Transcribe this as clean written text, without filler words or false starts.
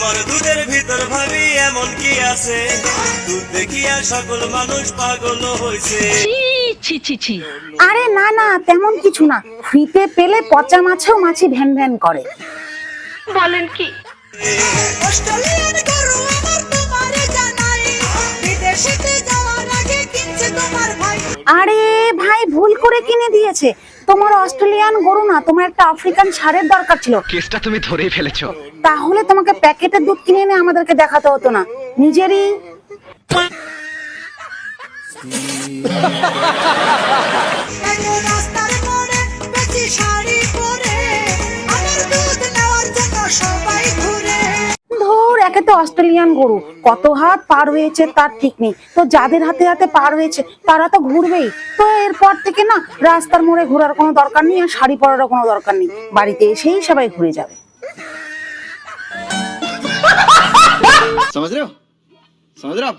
তোমার দুধের ভিতর ভাবি এমন কি আছে, দুধ দেখিয়া সকল মানুষ পাগল হইছে। ছি ছি ছি। আরে না না, তেমন কিছু না। ফ্রিতে পেলে পচা মাছেও মাছি ভ্যান ভ্যান করে। বলেন কি? অস্ট্রেলিয়ান গরু আমার তোমারে জানাই, বিদেশেতে যাওয়ার আগে কিনছে তোমার ভাই। আরে ভাই ভুল করে কিনে দিয়েছে। তোমার অস্ট্রেলিয়ান গরু না, তোমার একটা আফ্রিকান ষাঁড়ের দরকার ছিল। কেসটা তুমি ধরেই ফেলেছো। তাহলে তোমাকে প্যাকেটের দুধ কিনে এনে আমাদেরকে দেখাতে হতো না, নিজেরই। এলো রাস্তার মোড়ে বেশি শাড়ি পরে, আমার দুধ নেওয়ার জন্য সবাই ঘুরে। ধুর, একে তো অস্ট্রেলিয়ান গরু, কত হাত পার হয়েছে তার ঠিক নেই। তো যাদের হাতে হাতে পার হয়েছে তারা তো ঘুরবেই। তো এরপর থেকে না রাস্তার মোড়ে ঘোরার কোনো দরকার নেই, আর শাড়ি পরারও কোনো দরকার নেই। বাড়িতে এসেই সবাই ঘুরে যাবে। समझ रहे हो आप?